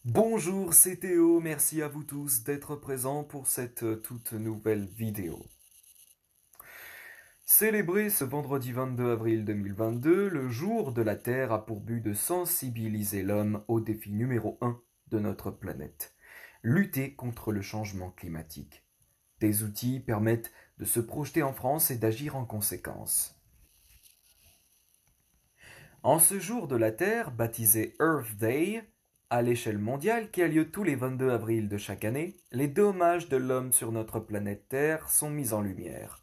Bonjour, c'est Théo, merci à vous tous d'être présents pour cette toute nouvelle vidéo. Célébrer ce vendredi 22 avril 2022, le jour de la Terre a pour but de sensibiliser l'homme au défi numéro un de notre planète, lutter contre le changement climatique. Des outils permettent de se projeter en France et d'agir en conséquence. En ce jour de la Terre, baptisé Earth Day, à l'échelle mondiale qui a lieu tous les 22 avril de chaque année, les dommages de l'homme sur notre planète Terre sont mis en lumière.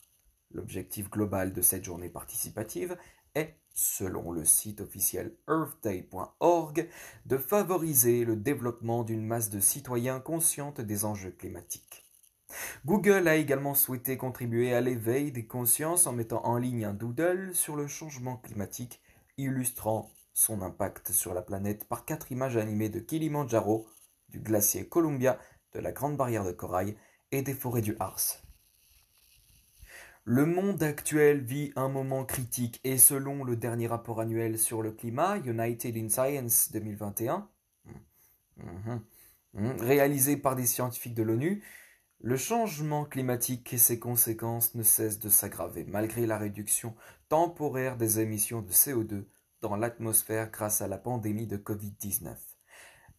L'objectif global de cette journée participative est, selon le site officiel earthday.org, de favoriser le développement d'une masse de citoyens conscientes des enjeux climatiques. Google a également souhaité contribuer à l'éveil des consciences en mettant en ligne un doodle sur le changement climatique, illustrant son impact sur la planète par 4 images animées de Kilimandjaro, du glacier Columbia, de la Grande Barrière de Corail et des forêts du Harz. Le monde actuel vit un moment critique et selon le dernier rapport annuel sur le climat, United in Science 2021, réalisé par des scientifiques de l'ONU, le changement climatique et ses conséquences ne cessent de s'aggraver malgré la réduction temporaire des émissions de CO2 dans l'atmosphère grâce à la pandémie de Covid-19.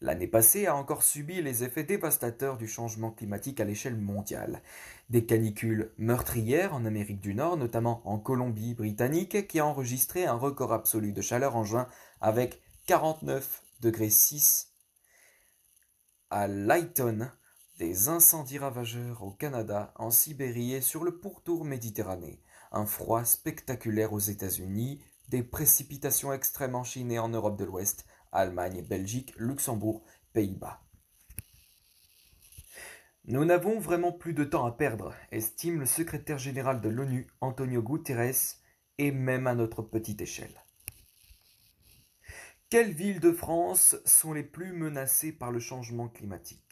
L'année passée a encore subi les effets dévastateurs du changement climatique à l'échelle mondiale. Des canicules meurtrières en Amérique du Nord, notamment en Colombie-Britannique, qui a enregistré un record absolu de chaleur en juin avec 49,6 à Lytton, des incendies ravageurs au Canada, en Sibérie et sur le pourtour méditerranéen, un froid spectaculaire aux États-Unis, des précipitations extrêmes en Chine et en Europe de l'Ouest, Allemagne, Belgique, Luxembourg, Pays-Bas. Nous n'avons vraiment plus de temps à perdre, estime le secrétaire général de l'ONU, Antonio Guterres, et même à notre petite échelle. Quelles villes de France sont les plus menacées par le changement climatique?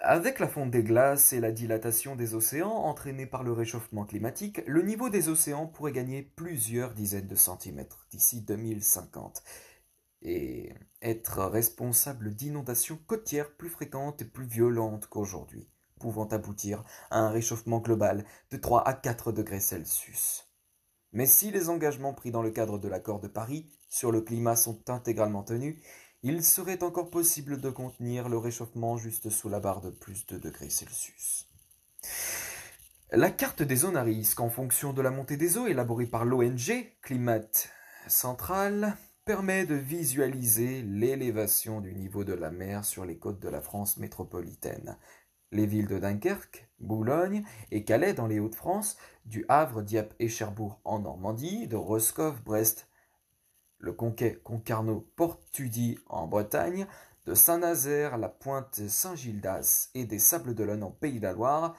Avec la fonte des glaces et la dilatation des océans entraînée par le réchauffement climatique, le niveau des océans pourrait gagner plusieurs dizaines de centimètres d'ici 2050 et être responsable d'inondations côtières plus fréquentes et plus violentes qu'aujourd'hui, pouvant aboutir à un réchauffement global de 3 à 4 degrés Celsius. Mais si les engagements pris dans le cadre de l'accord de Paris sur le climat sont intégralement tenus, il serait encore possible de contenir le réchauffement juste sous la barre de plus de degrés Celsius. La carte des zones à risque en fonction de la montée des eaux élaborée par l'ONG Climat Central permet de visualiser l'élévation du niveau de la mer sur les côtes de la France métropolitaine. Les villes de Dunkerque, Boulogne et Calais dans les Hauts-de-France, du Havre, Dieppe et Cherbourg en Normandie, de Roscoff, Brest, le Conquet, Concarneau, Port-Tudy en Bretagne, de Saint-Nazaire, la Pointe Saint-Gildas et des Sables-d'Olonne en Pays de la Loire,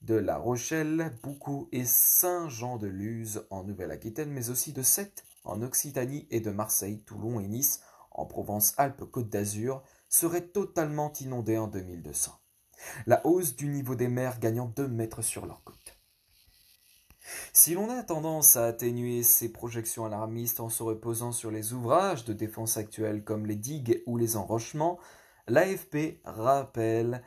de La Rochelle, Boucau et Saint-Jean-de-Luz en Nouvelle-Aquitaine, mais aussi de Sète en Occitanie et de Marseille, Toulon et Nice en Provence-Alpes-Côte d'Azur seraient totalement inondées en 2200. La hausse du niveau des mers gagnant 2 mètres sur leur côte. Si l'on a tendance à atténuer ces projections alarmistes en se reposant sur les ouvrages de défense actuels comme les digues ou les enrochements, l'AFP rappelle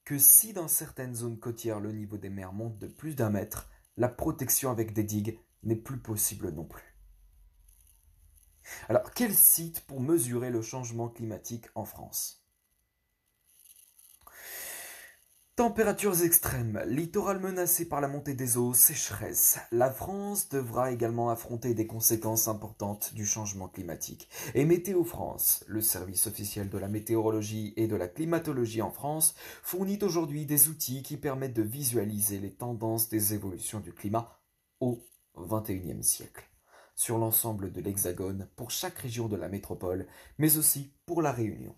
que si dans certaines zones côtières le niveau des mers monte de plus d'un mètre, la protection avec des digues n'est plus possible non plus. Alors, quel site pour mesurer le changement climatique en France? Températures extrêmes, littoral menacé par la montée des eaux, sécheresse. La France devra également affronter des conséquences importantes du changement climatique. Et Météo France, le service officiel de la météorologie et de la climatologie en France, fournit aujourd'hui des outils qui permettent de visualiser les tendances des évolutions du climat au XXIe siècle, sur l'ensemble de l'Hexagone, pour chaque région de la métropole, mais aussi pour la Réunion.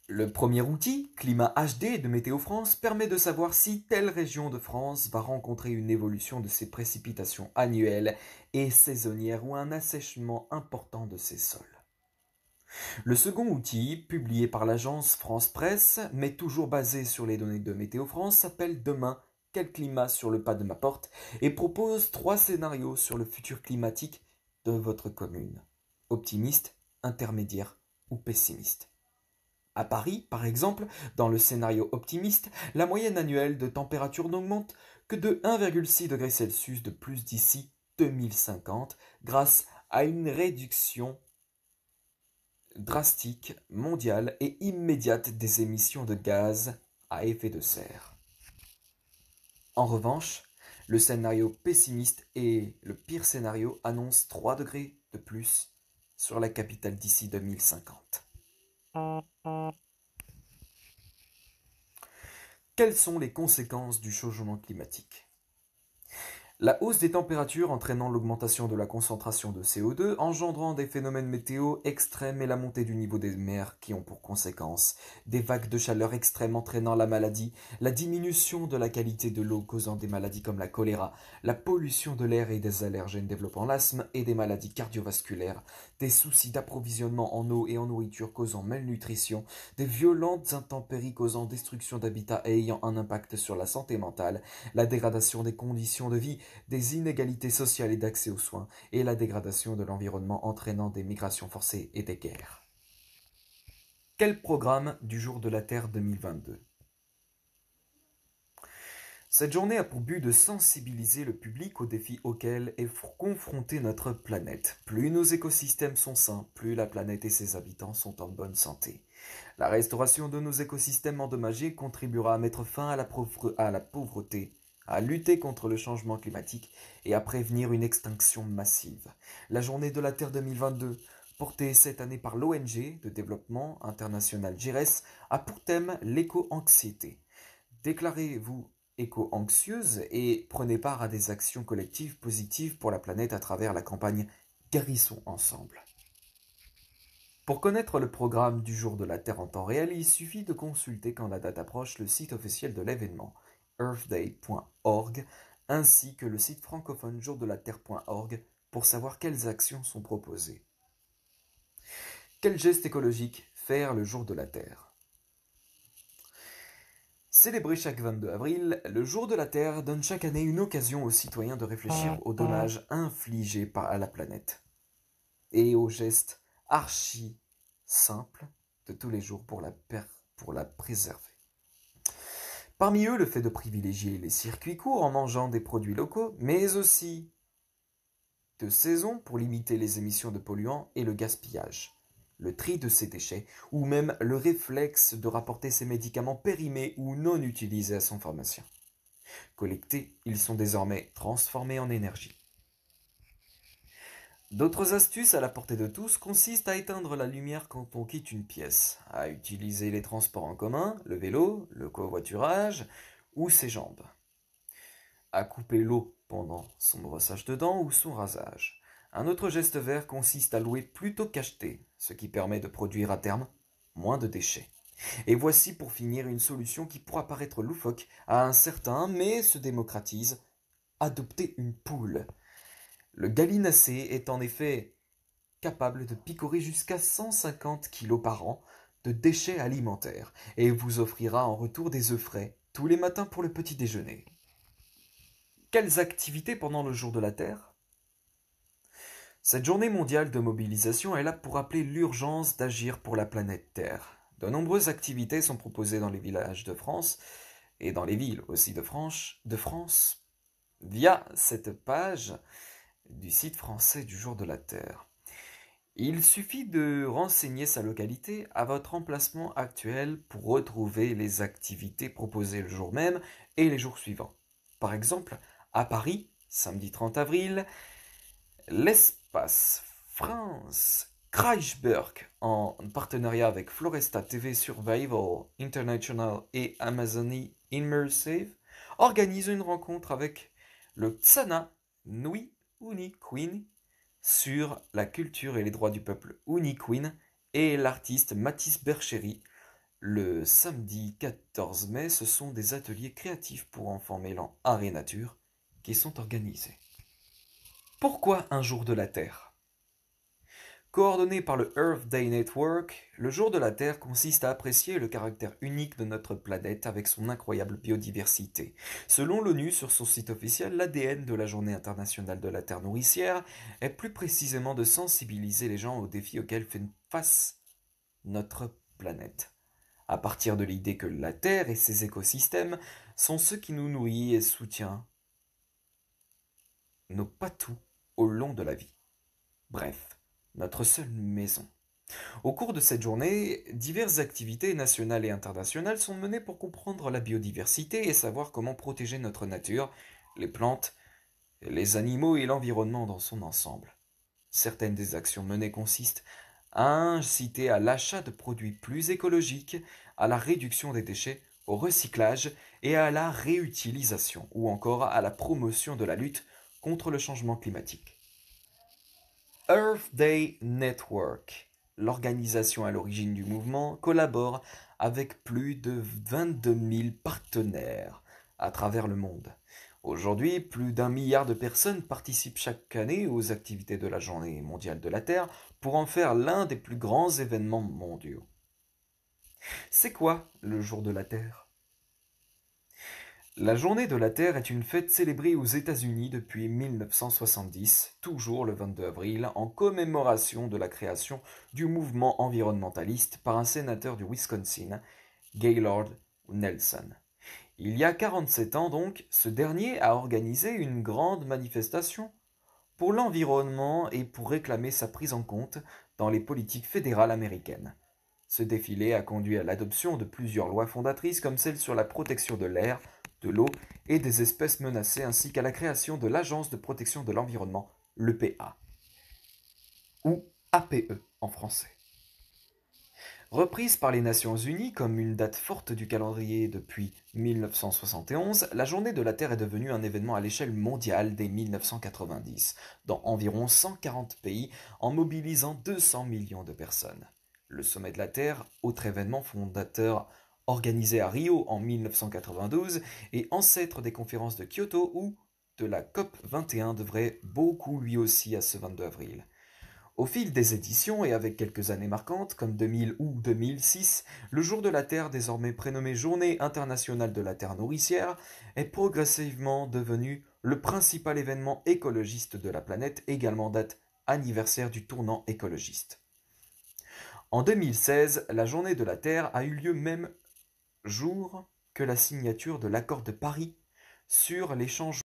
Le premier outil, Climat HD de Météo France, permet de savoir si telle région de France va rencontrer une évolution de ses précipitations annuelles et saisonnières ou un assèchement important de ses sols. Le second outil, publié par l'agence France Presse, mais toujours basé sur les données de Météo France, s'appelle Demain, quel climat sur le pas de ma porte et propose 3 scénarios sur le futur climatique de votre commune. Optimiste, intermédiaire ou pessimiste. À Paris, par exemple, dans le scénario optimiste, la moyenne annuelle de température n'augmente que de 1,6 degré Celsius de plus d'ici 2050 grâce à une réduction drastique, mondiale et immédiate des émissions de gaz à effet de serre. En revanche, le scénario pessimiste et le pire scénario annoncent 3 degrés de plus sur la capitale d'ici 2050. Quelles sont les conséquences du changement climatique? La hausse des températures entraînant l'augmentation de la concentration de CO2, engendrant des phénomènes météo extrêmes et la montée du niveau des mers qui ont pour conséquence des vagues de chaleur extrêmes entraînant la maladie, la diminution de la qualité de l'eau causant des maladies comme la choléra, la pollution de l'air et des allergènes développant l'asthme et des maladies cardiovasculaires, des soucis d'approvisionnement en eau et en nourriture causant malnutrition, des violentes intempéries causant destruction d'habitats et ayant un impact sur la santé mentale, la dégradation des conditions de vie, des inégalités sociales et d'accès aux soins, et la dégradation de l'environnement entraînant des migrations forcées et des guerres. Quel programme du Jour de la Terre 2022? Cette journée a pour but de sensibiliser le public aux défis auxquels est confrontée notre planète. Plus nos écosystèmes sont sains, plus la planète et ses habitants sont en bonne santé. La restauration de nos écosystèmes endommagés contribuera à mettre fin à la pauvreté, à lutter contre le changement climatique et à prévenir une extinction massive. La journée de la Terre 2022, portée cette année par l'ONG de développement international GIRES, a pour thème l'éco-anxiété. Déclarez-vous éco-anxieuse et prenez part à des actions collectives positives pour la planète à travers la campagne Guérissons ensemble. Pour connaître le programme du Jour de la Terre en temps réel, il suffit de consulter quand la date approche le site officiel de l'événement, earthday.org, ainsi que le site francophone jourdelaterre.org pour savoir quelles actions sont proposées. Quel geste écologique faire le Jour de la Terre? Célébré chaque 22 avril, le Jour de la Terre donne chaque année une occasion aux citoyens de réfléchir aux dommages infligés à la planète et aux gestes archi simples de tous les jours pour la préserver. Parmi eux, le fait de privilégier les circuits courts en mangeant des produits locaux, mais aussi de saison pour limiter les émissions de polluants et le gaspillage, le tri de ces déchets, ou même le réflexe de rapporter ces médicaments périmés ou non utilisés à son pharmacien. Collectés, ils sont désormais transformés en énergie. D'autres astuces à la portée de tous consistent à éteindre la lumière quand on quitte une pièce, à utiliser les transports en commun, le vélo, le covoiturage ou ses jambes, à couper l'eau pendant son brossage de dents ou son rasage. Un autre geste vert consiste à louer plutôt qu'acheter, ce qui permet de produire à terme moins de déchets. Et voici pour finir une solution qui pourra paraître loufoque à un certain, mais se démocratise: adopter une poule. Le gallinacé est en effet capable de picorer jusqu'à 150 kg par an de déchets alimentaires et vous offrira en retour des œufs frais tous les matins pour le petit déjeuner. Quelles activités pendant le Jour de la Terre? Cette journée mondiale de mobilisation est là pour rappeler l'urgence d'agir pour la planète Terre. De nombreuses activités sont proposées dans les villages de France et dans les villes aussi de France via cette page du site français du Jour de la Terre. Il suffit de renseigner sa localité à votre emplacement actuel pour retrouver les activités proposées le jour même et les jours suivants. Par exemple, à Paris, samedi 30 avril, l'espace France Kreisberg, en partenariat avec Floresta TV Survival International et Amazonie Immersive, organise une rencontre avec le Tsana Nui Unikwin sur la culture et les droits du peuple Unikwin et l'artiste Mathis Berchery. Le samedi 14 mai, ce sont des ateliers créatifs pour enfants mêlant art et nature qui sont organisés. Pourquoi un jour de la Terre? Coordonné par le Earth Day Network, le jour de la Terre consiste à apprécier le caractère unique de notre planète avec son incroyable biodiversité. Selon l'ONU, sur son site officiel, l'ADN de la Journée internationale de la Terre nourricière est plus précisément de sensibiliser les gens aux défis auxquels fait face notre planète. À partir de l'idée que la Terre et ses écosystèmes sont ceux qui nous nourrissent et soutiennent nos patous au long de la vie. Bref, notre seule maison. Au cours de cette journée, diverses activités nationales et internationales sont menées pour comprendre la biodiversité et savoir comment protéger notre nature, les plantes, les animaux et l'environnement dans son ensemble. Certaines des actions menées consistent à inciter à l'achat de produits plus écologiques, à la réduction des déchets, au recyclage et à la réutilisation, ou encore à la promotion de la lutte contre le changement climatique. Earth Day Network, l'organisation à l'origine du mouvement, collabore avec plus de 22 000 partenaires à travers le monde. Aujourd'hui, plus d'1 milliard de personnes participent chaque année aux activités de la Journée mondiale de la Terre pour en faire l'un des plus grands événements mondiaux. C'est quoi le jour de la Terre? La Journée de la Terre est une fête célébrée aux États-Unis depuis 1970, toujours le 22 avril, en commémoration de la création du mouvement environnementaliste par un sénateur du Wisconsin, Gaylord Nelson. Il y a 47 ans donc, ce dernier a organisé une grande manifestation pour l'environnement et pour réclamer sa prise en compte dans les politiques fédérales américaines. Ce défilé a conduit à l'adoption de plusieurs lois fondatrices comme celle sur la protection de l'air, de l'eau et des espèces menacées ainsi qu'à la création de l'Agence de protection de l'environnement, l'EPA, ou APE en français. Reprise par les Nations Unies comme une date forte du calendrier depuis 1971, la Journée de la Terre est devenue un événement à l'échelle mondiale dès 1990, dans environ 140 pays, en mobilisant 200 millions de personnes. Le Sommet de la Terre, autre événement fondateur organisé à Rio en 1992 et ancêtre des conférences de Kyoto ou de la COP 21, devrait beaucoup lui aussi à ce 22 avril. Au fil des éditions et avec quelques années marquantes, comme 2000 ou 2006, le jour de la Terre, désormais prénommé Journée internationale de la Terre nourricière, est progressivement devenu le principal événement écologiste de la planète, également date anniversaire du tournant écologiste. En 2016, la Journée de la Terre a eu lieu même jour que la signature de l'accord de Paris sur les changements